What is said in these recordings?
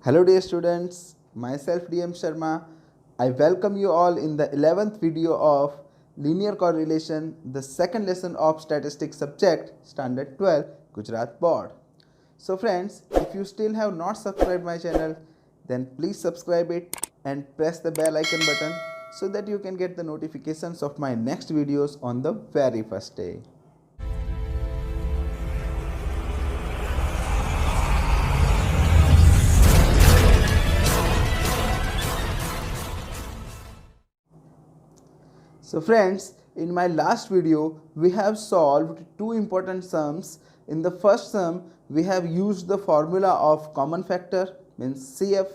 Hello dear students, myself DM Sharma. I welcome you all in the 11th video of Linear Correlation, the second lesson of Statistics subject, Standard 12, Gujarat Board. So friends, if you still have not subscribed my channel, then please subscribe it and press the bell icon button so that you can get the notifications of my next videos on the very first day. So friends, in my last video, we have solved two important sums. In the first sum, we have used the formula of common factor, means CF,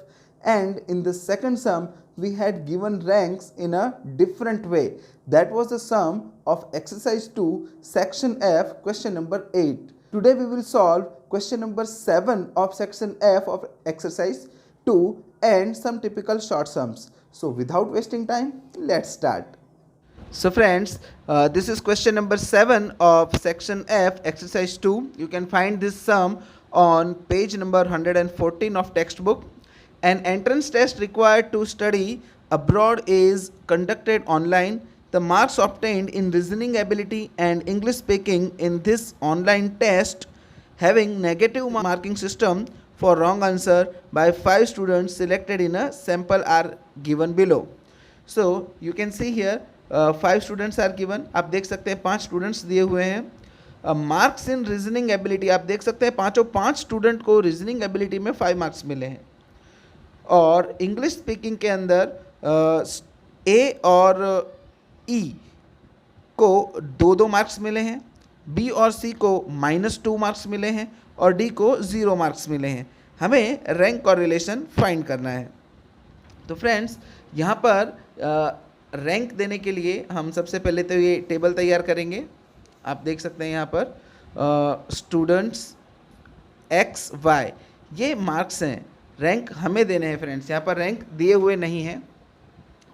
and in the second sum, we had given ranks in a different way. That was the sum of exercise 2, section F, question number 8. Today we will solve question number 7 of section F of exercise 2 and some typical short sums. So without wasting time, let's start. So friends, this is question number 7 of section F, exercise 2. You can find this sum on page number 114 of textbook. An entrance test required to study abroad is conducted online. The marks obtained in reasoning ability and English speaking in this online test having negative marking system for wrong answer by 5 students selected in a sample are given below. So you can see here 5 students are given. आप देख सकते हैं 5 students दिए हुए हैं. Marks in reasoning ability आप देख सकते हैं 5 स्टूडेंट को रीजनिंग एबिलिटी में 5 मार्क्स मिले हैं. और इंग्लिश स्पीकिंग के अंदर ए और ई को 2-2 मार्क्स मिले हैं, बी और सी को -2 मार्क्स मिले हैं और डी को 0 मार्क्स मिले हैं. हमें रैंक कॉरिलेशन फाइंड करना है. तो फ्रेंड्स यहाँ पर रैंक देने के लिए हम सबसे पहले तो ये टेबल तैयार करेंगे. आप देख सकते हैं यहाँ पर स्टूडेंट्स एक्स वाई ये मार्क्स हैं. रैंक हमें देने हैं फ्रेंड्स. यहाँ पर रैंक दिए हुए नहीं हैं,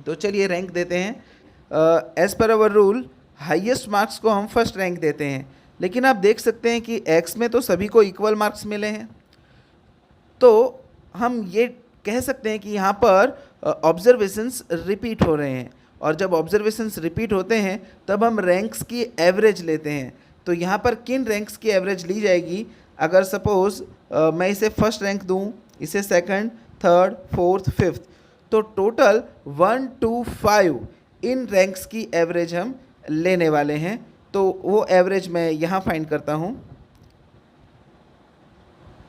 तो चलिए रैंक देते हैं. एज पर अवर रूल हाईएस्ट मार्क्स को हम फर्स्ट रैंक देते हैं. लेकिन आप देख सकते हैं कि एक्स में तो सभी को इक्वल मार्क्स मिले हैं, तो हम ये कह सकते हैं कि यहाँ पर ऑब्जर्वेशंस रिपीट हो रहे हैं. और जब ऑब्जर्वेशंस रिपीट होते हैं तब हम रैंक्स की एवरेज लेते हैं. तो यहाँ पर किन रैंक्स की एवरेज ली जाएगी? अगर सपोज़ मैं इसे फर्स्ट रैंक दूँ, इसे सेकंड, थर्ड, फोर्थ, फिफ्थ, तो टोटल 1 to 5 इन रैंक्स की एवरेज हम लेने वाले हैं. तो वो एवरेज मैं यहाँ फाइंड करता हूँ.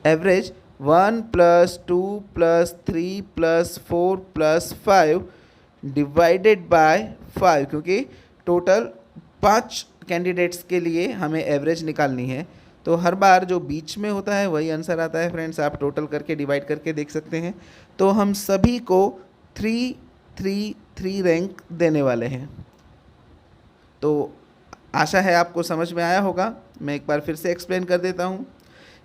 एवरेज 1 + 2 + 3 + 4 + 5 डिवाइडेड बाय 5, क्योंकि टोटल 5 कैंडिडेट्स के लिए हमें एवरेज निकालनी है. तो हर बार जो बीच में होता है वही आंसर आता है फ्रेंड्स. आप टोटल करके डिवाइड करके देख सकते हैं. तो हम सभी को 3 रैंक देने वाले हैं. तो आशा है आपको समझ में आया होगा. मैं एक बार फिर से एक्सप्लेन कर देता हूँ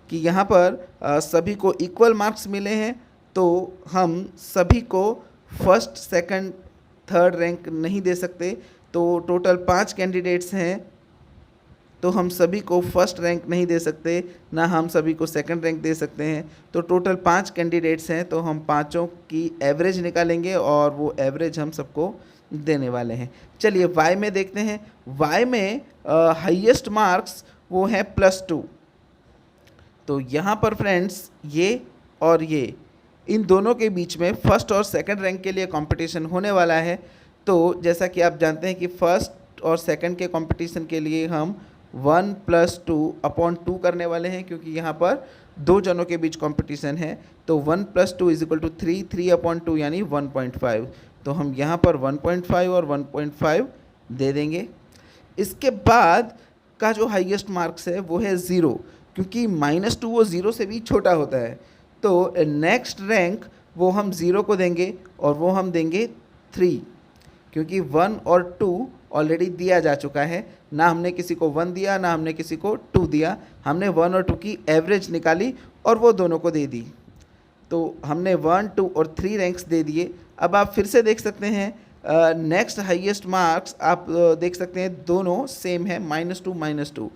कि यहाँ पर सभी को इक्वल मार्क्स मिले हैं, तो हम सभी को फर्स्ट, सेकंड, थर्ड रैंक नहीं दे सकते. तो टोटल 5 कैंडिडेट्स हैं, तो हम सभी को फर्स्ट रैंक नहीं दे सकते, ना हम सभी को सेकंड रैंक दे सकते हैं. तो टोटल 5 कैंडिडेट्स हैं, तो हम पाँचों की एवरेज निकालेंगे और वो एवरेज हम सबको देने वाले हैं. चलिए वाई में देखते हैं. वाई में हाईएस्ट मार्क्स वो है +2. तो यहाँ पर फ्रेंड्स ये और ये इन दोनों के बीच में फर्स्ट और सेकंड रैंक के लिए कंपटीशन होने वाला है. तो जैसा कि आप जानते हैं कि फर्स्ट और सेकंड के कंपटीशन के लिए हम 1 + 2/2 करने वाले हैं, क्योंकि यहाँ पर 2 जनों के बीच कंपटीशन है. तो 1 + 2 = 3, 3/2 यानी 1.5. तो हम यहाँ पर 1.5 और 1.5 दे देंगे. इसके बाद का जो हाईएस्ट मार्क्स है वो है 0, क्योंकि -2 वो 0 से भी छोटा होता है. तो नेक्स्ट रैंक वो हम 0 को देंगे और वो हम देंगे 3, क्योंकि 1 और 2 ऑलरेडी दिया जा चुका है. ना हमने किसी को 1 दिया, ना हमने किसी को 2 दिया. हमने 1 और 2 की एवरेज निकाली और वो दोनों को दे दी. तो हमने 1, 2 और 3 रैंक्स दे दिए. अब आप फिर से देख सकते हैं नेक्स्ट हाईएस्ट मार्क्स आप देख सकते हैं दोनों सेम है, -2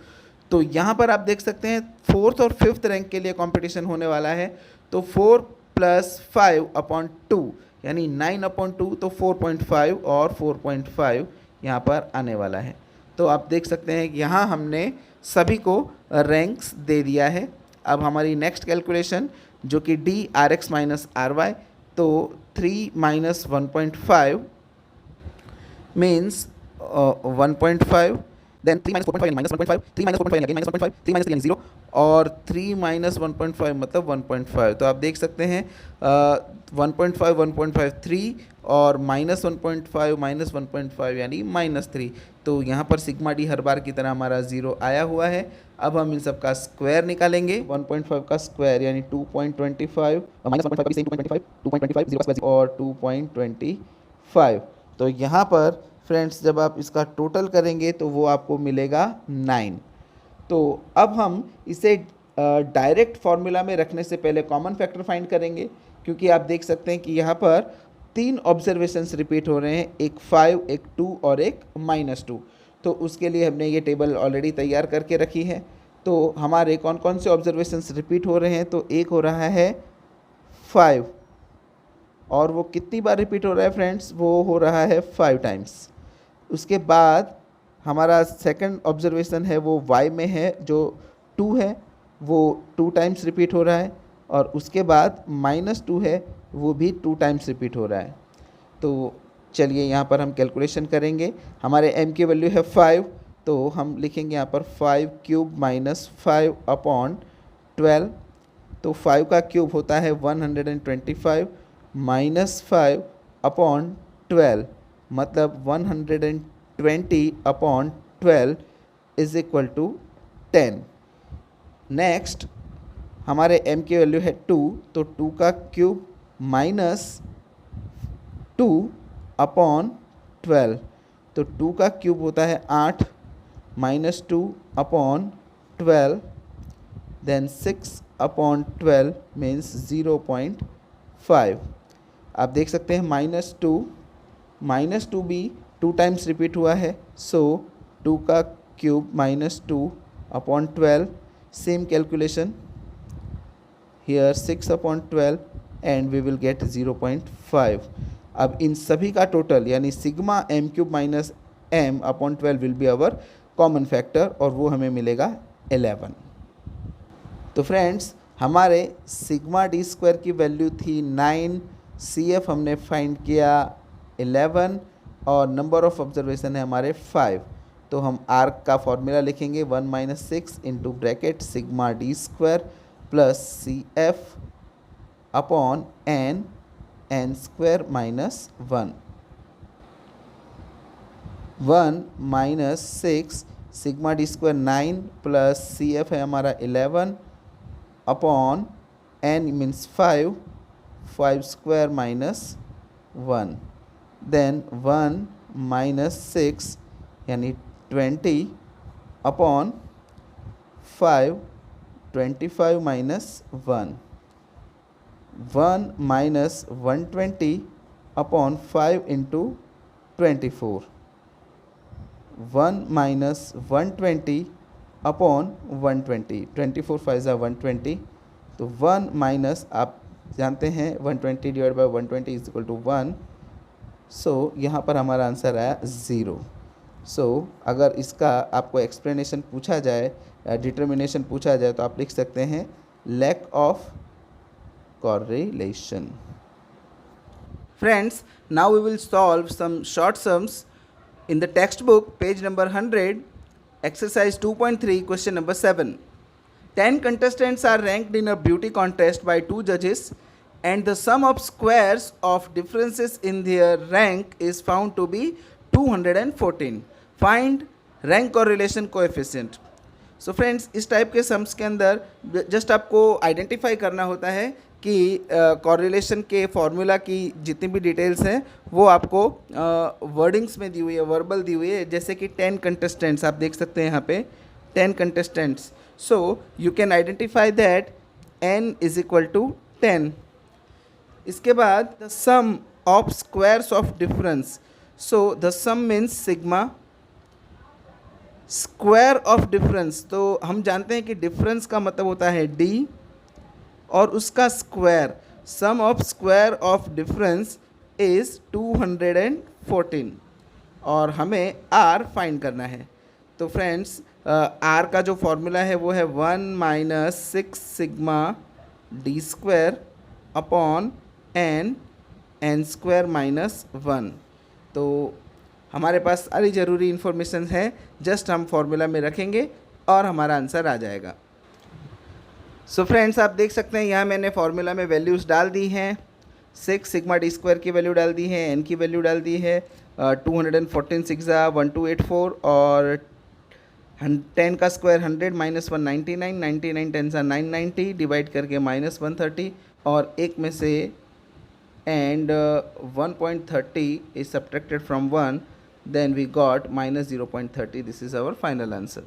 तो यहाँ पर आप देख सकते हैं 4th और 5th रैंक के लिए कंपटीशन होने वाला है. तो 4 प्लस 5/2 यानी 9/2, तो 4.5 और 4.5 यहाँ पर आने वाला है। तो आप देख सकते हैं कि यहाँ हमने सभी को रैंक्स दे दिया है। अब हमारी नेक्स्ट कैलकुलेशन जो कि D R X minus R Y, तो 3 minus 1.5 means 1.5, then 3 minus 4.5 minus 1.5, 3 minus 4.5 यानी माइनस 1.5, 3 माइनस 3 यानी 0, और 3 माइनस 1.5 मतलब 1.5। तो आप देख सकते हैं 1.5 1.5 3 और माइनस 1.5 माइनस 1.5 यानी -3। तो यहाँ पर सिग्मा डी हर बार की तरह हमारा 0 आया हुआ है। अब हम इन सब का स्क्वायर निकालेंगे। 1.5 का स्क्वायर यानी 2.25, माइनस 1.5 का भी सेम 2.25, 2.25 0 का स्क्वायर और 2.25। तो यहाँ पर फ्रेंड्स जब आप इसका टोटल करेंगे तो वो आपको मिलेगा 9। तो अब हम इसे डायरेक्ट फार्मूला में रखने से पहले कॉमन फैक्टर फाइंड करेंगे, क्योंकि आप देख सकते हैं कि यहाँ पर 3 ऑब्जर्वेशंस रिपीट हो रहे हैं, एक 5, एक 2 और एक -2। तो उसके लिए हमने ये टेबल ऑलरेडी तैयार करके रखी है। तो हमारे कौन कौन से ऑब्जर्वेशंस रिपीट हो रहे हैं, तो एक हो रहा है 5, और वो कितनी बार रिपीट हो रहा है फ्रेंड्स, वो हो रहा है 5 टाइम्स। उसके बाद हमारा सेकंड ऑब्जर्वेशन है वो y में है, जो 2 है वो 2 टाइम्स रिपीट हो रहा है, और उसके बाद -2 है वो भी 2 टाइम्स रिपीट हो रहा है। तो चलिए यहाँ पर हम कैलकुलेशन करेंगे। हमारे m की वैल्यू है 5, तो हम लिखेंगे यहाँ पर 5 क्यूब माइनस 5/12। तो 5 का क्यूब होता है 125 माइनस 5/12 मतलब 120/12 इज इक्वल टू 10। नेक्स्ट हमारे m की वैल्यू है 2, तो 2 का क्यूब माइनस 2/12, तो 2 का क्यूब होता है 8 माइनस 2/12, देन 6/12 मीन्स 0.5। आप देख सकते हैं -2 भी 2 टाइम्स रिपीट हुआ है, सो 2 का cube -2/12, same calculation here 6/12 and we will get 0.5। अब इन सभी का टोटल यानी sigma m³ minus m/12 will be our common factor, और वो हमें मिलेगा 11। तो फ्रेंड्स हमारे सिग्मा डी स्क्वायर की वैल्यू थी 9, CF हमने फाइंड किया 11, और नंबर ऑफ ऑब्जर्वेशन है हमारे 5। तो हम R का फॉर्मूला लिखेंगे 1 minus 6 into bracket sigma D square plus CF upon n square minus 1। 1 minus 6 sigma D square 9 plus CF है हमारा 11 upon n means 5 square minus 1, then 1 minus 6 यानी 20 upon 5, 25 minus 1, 1 minus 120 upon 5 into 24, 1 minus 120 upon 120, 24 5 ज़ा 120, तो 1 minus आप जानते हैं 120 divide by 120 is equal to 1। So यहाँ पर हमारा आंसर आया 0। सो अगर इसका आपको एक्सप्लेनेशन पूछा जाए, डिटर्मिनेशन पूछा जाए, तो आप लिख सकते हैं lack of correlation. Friends, now we will solve some short sums in the textbook, page number 100, exercise 2.3, question number 7. 10 contestants are ranked in a beauty contest by 2 judges, and the sum of squares of differences in their rank is found to be 214. Find rank correlation coefficient. So friends इस type के sums के अंदर just आपको identify करना होता है कि correlation के फॉर्मूला की जितनी भी डिटेल्स हैं वो आपको वर्डिंग्स में दी हुई है, वर्बल दी हुई है। जैसे कि 10 कंटेस्टेंट्स आप देख सकते हैं यहाँ पे 10 contestants, so you can identify that n is equal to 10। इसके बाद the sum of squares of difference, so the sum means sigma square of difference. तो हम जानते हैं कि डिफरेंस का मतलब होता है d और उसका square, sum of square of difference is 214 और हमें आर फाइंड करना है। तो फ्रेंड्स आर का जो फॉर्मूला है वो है 1 minus 6 sigma D square upon N square minus 1। तो हमारे पास सारी ज़रूरी इन्फॉर्मेशन है, जस्ट हम फॉर्मूला में रखेंगे और हमारा आंसर आ जाएगा। सो फ्रेंड्स आप देख सकते हैं यहाँ मैंने फार्मूला में वैल्यूज़ डाल दी हैं। 6 सिग्मा डी स्क्वायर की वैल्यू डाल दी है, एन की वैल्यू डाल दी है 214 6 1284 और 10 का स्क्वायर 100 माइनस 1 99 99 10 990 डिवाइड करके माइनस 130 और एक में से and 1.30 is subtracted from 1, then we got minus 0.30. This is our final answer.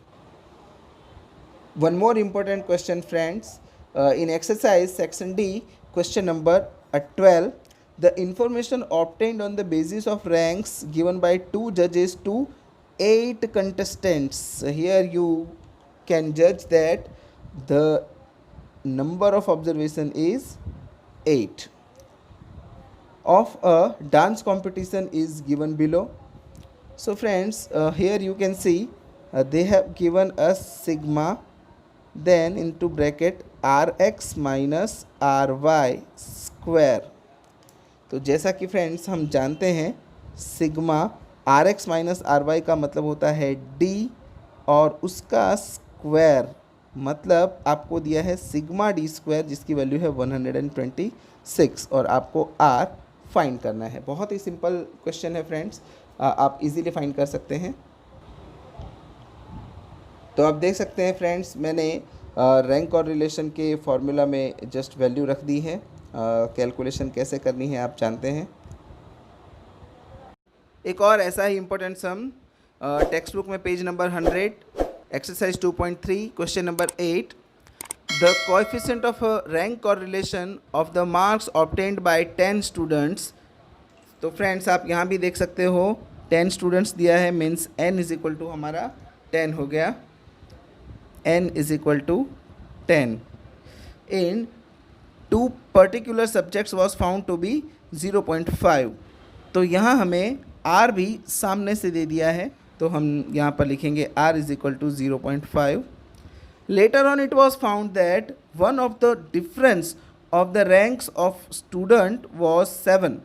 One more important question, friends. In exercise section D, question number 12, the information obtained on the basis of ranks given by 2 judges to 8 contestants. Here you can judge that the number of observation is 8 of a dance competition is given below. So friends, here you can see they have given us sigma, then into bracket rx minus ry square. तो जैसा कि friends हम जानते हैं sigma rx minus ry का मतलब होता है d और उसका स्क्वायर मतलब आपको दिया है सिग्मा डी स्क्वायर जिसकी वैल्यू है 126 और आपको r फाइंड करना है। बहुत ही सिंपल क्वेश्चन है फ्रेंड्स, आप इजीली फाइंड कर सकते हैं। तो आप देख सकते हैं फ्रेंड्स मैंने रैंक और रिलेशन के फॉर्मूला में जस्ट वैल्यू रख दी है। कैलकुलेशन कैसे करनी है आप जानते हैं। एक और ऐसा ही इम्पोर्टेंट सम टेक्स्ट बुक में page number 100 exercise 2.3 question number 8, the coefficient of rank correlation of the marks obtained by 10 students। तो फ्रेंड्स आप यहाँ भी देख सकते हो 10 स्टूडेंट्स दिया है, means n is equal to हमारा 10 हो गया, n is equal to 10 in 2 particular subjects was found to be 0.5। तो यहाँ हमें r भी सामने से दे दिया है, तो हम यहाँ पर लिखेंगे r is equal to 0.5। Later on it was found that one of the difference of the ranks of student was 7,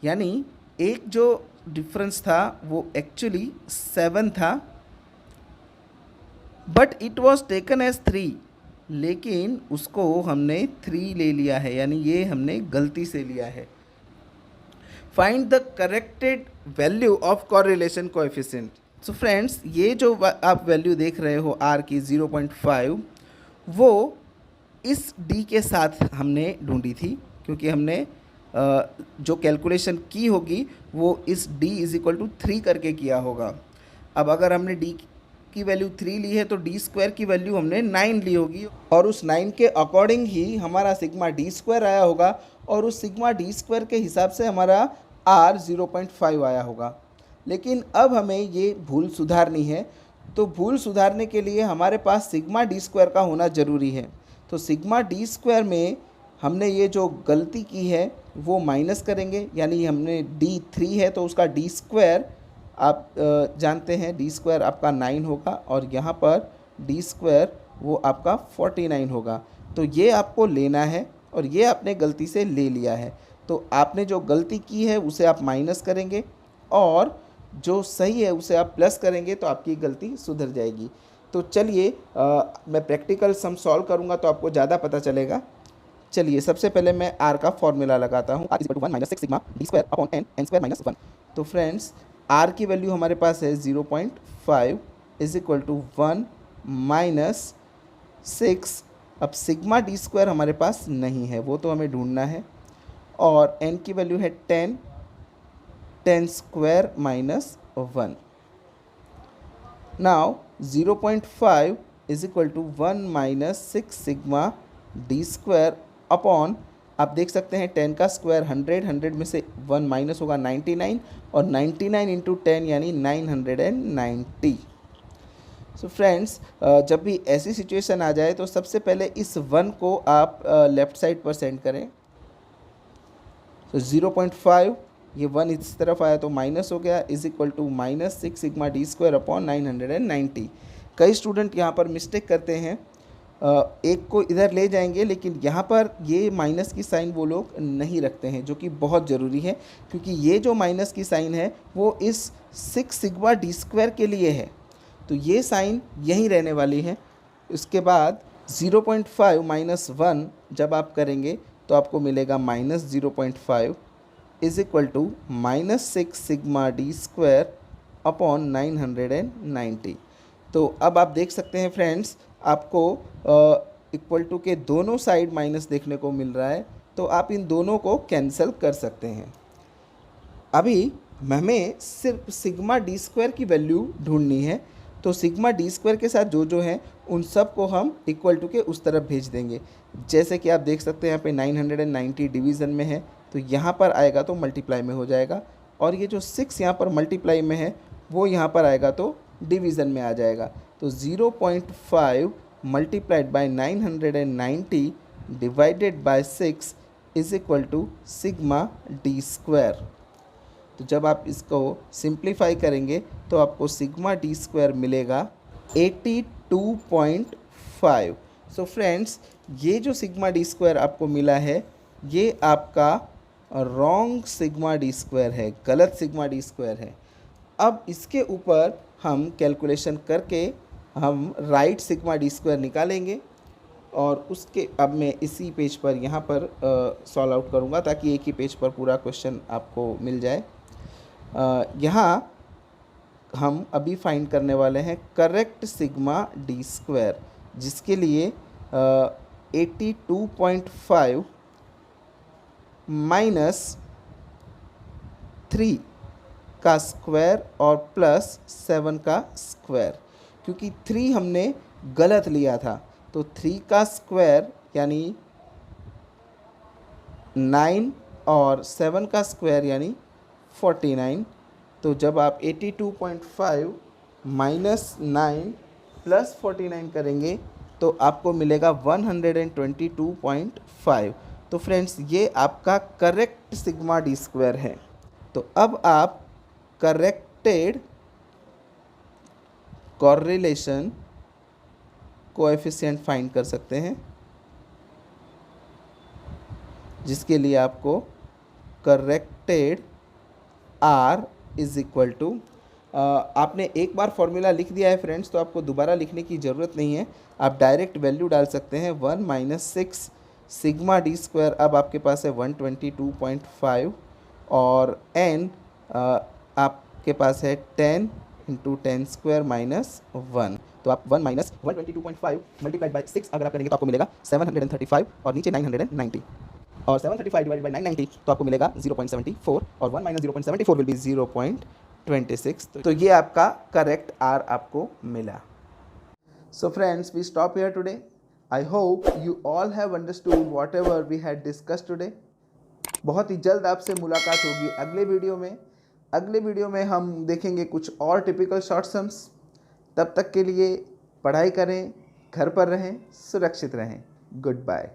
यानी एक जो डिफरेंस था वो एक्चुअली 7 था, but it was taken as 3, लेकिन उसको हमने 3 ले लिया है, यानी ये हमने गलती से लिया है। Find the corrected value of correlation coefficient. So friends ये जो आप वैल्यू देख रहे हो r की 0.5 वो इस d के साथ हमने ढूंढी थी, क्योंकि हमने जो कैलकुलेशन की होगी वो इस d इज इक्वल टू 3 करके किया होगा। अब अगर हमने d की वैल्यू 3 ली है तो d स्क्वायर की वैल्यू हमने 9 ली होगी और उस 9 के अकॉर्डिंग ही हमारा सिग्मा डी स्क्वायर आया होगा और उस सिग्मा डी स्क्वायर के हिसाब से हमारा r 0.5 आया होगा। लेकिन अब हमें ये भूल सुधारनी है, तो भूल सुधारने के लिए हमारे पास सिग्मा डी स्क्वायर का होना ज़रूरी है। तो सिग्मा डी स्क्वायर में हमने ये जो गलती की है वो माइनस करेंगे, यानी हमने डी 3 है तो उसका डी स्क्वायर आप जानते हैं डी स्क्वायर आपका 9 होगा और यहाँ पर डी स्क्वायर वो आपका 49 होगा। तो ये आपको लेना है और ये आपने गलती से ले लिया है, तो आपने जो गलती की है उसे आप माइनस करेंगे और जो सही है उसे आप प्लस करेंगे तो आपकी गलती सुधर जाएगी। तो चलिए मैं प्रैक्टिकल सम सॉल्व करूंगा तो आपको ज़्यादा पता चलेगा। चलिए सबसे पहले मैं r का फॉर्मूला लगाता हूँ, r is equal to 1 minus 6 sigma D square upon n square minus 1। तो फ्रेंड्स r की वैल्यू हमारे पास है 0.5 इज इक्वल टू 1 माइनस 6। अब सिग्मा डी स्क्वायर हमारे पास नहीं है, वो तो हमें ढूंढना है, और n की वैल्यू है 10 square minus 1। Now 0.5 is equal to 1 minus 6 sigma D square upon, आप देख सकते हैं 10 का स्क्वायर 100 में से 1 माइनस होगा 99 और 99 इंटू 10 यानी 990। सो फ्रेंड्स जब भी ऐसी सिचुएशन आ जाए तो सबसे पहले इस 1 को आप लेफ़्ट साइड पर सेंड करें। तो 0.5 ये 1 इस तरफ आया तो माइनस हो गया, is equal to minus 6 sigma D square upon 990। कई स्टूडेंट यहाँ पर मिस्टेक करते हैं, एक को इधर ले जाएंगे लेकिन यहाँ पर ये माइनस की साइन वो लोग नहीं रखते हैं, जो कि बहुत ज़रूरी है, क्योंकि ये जो माइनस की साइन है वो इस 6 सिग्मा डी स्क्वायर के लिए है, तो ये साइन यहीं रहने वाली है। उसके बाद 0.5 माइनस 1 जब आप करेंगे तो आपको मिलेगा minus 0.5 is equal to minus 6 sigma D square upon 990। तो अब आप देख सकते हैं फ्रेंड्स, आपको इक्वल टू के दोनों साइड माइनस देखने को मिल रहा है, तो आप इन दोनों को कैंसिल कर सकते हैं। अभी हमें सिर्फ सिग्मा डी स्क्वायर की वैल्यू ढूंढनी है, तो सिग्मा डी स्क्वायर के साथ जो जो हैं उन सब को हम इक्वल टू के उस तरफ भेज देंगे। जैसे कि आप देख सकते हैं यहाँ पे 990 डिवीज़न में है, तो यहाँ पर आएगा तो मल्टीप्लाई में हो जाएगा, और ये जो 6 यहाँ पर मल्टीप्लाई में है वो यहाँ पर आएगा तो डिवीज़न में आ जाएगा। तो 0.5 multiplied by 990 divided by 6 is equal to sigma D square. तो जब आप इसको सिंप्लीफाई करेंगे तो आपको सिग्मा डी स्क्वायर मिलेगा 82.5। सो फ्रेंड्स, ये जो सिग्मा डी स्क्वायर आपको मिला है ये आपका रॉन्ग सिग्मा डी स्क्वायर है, गलत सिग्मा डी स्क्वायर है। अब इसके ऊपर हम कैलकुलेशन करके हम राइट सिग्मा डी स्क्वायर निकालेंगे, और उसके अब मैं इसी पेज पर यहाँ पर सॉल्व आउट करूँगा ताकि एक ही पेज पर पूरा क्वेश्चन आपको मिल जाए। यहाँ हम अभी फाइंड करने वाले हैं करेक्ट सिग्मा डी स्क्वायर, जिसके लिए 82.5 माइनस 3 का स्क्वायर और प्लस 7 का स्क्वायर, क्योंकि 3 हमने गलत लिया था, तो 3 का स्क्वायर यानी 9 और 7 का स्क्वायर यानी 49। तो जब आप 82.5 माइनस 9 प्लस 49 करेंगे तो आपको मिलेगा 122.5। तो फ्रेंड्स, ये आपका करेक्ट सिग्मा डी स्क्वायर है। तो अब आप करेक्टेड कॉरेलेशन कोएफिशिएंट फाइंड कर सकते हैं, जिसके लिए आपको corrected R is equal to, आपने एक बार फॉर्मूला लिख दिया है फ्रेंड्स, तो आपको दोबारा लिखने की ज़रूरत नहीं है, आप डायरेक्ट वैल्यू डाल सकते हैं। 1 माइनस 6 सिग्मा डी स्क्वायर अब आपके पास है 122.5, और एन आपके पास है 10 इंटू 10 स्क्वायर माइनस 1। तो आप 1 माइनस 122.5 मल्टीप्लाइड बाई 6 अगर आप करेंगे तो आपको मिलेगा 735 और नीचे 990, और 735 डिवाइडेड बाई 990 तो आपको मिलेगा 0.74, और 1 माइनस 0.74 विल बी 0.26। तो ये आपका करेक्ट आर आपको मिला। So friends, we stop here today. I hope you all have understood whatever we had discussed today. बहुत ही जल्द आपसे मुलाकात होगी अगले वीडियो में। अगले वीडियो में हम देखेंगे कुछ और टिपिकल शॉर्ट सम्स। तब तक के लिए पढ़ाई करें, घर पर रहें, सुरक्षित रहें। Good bye.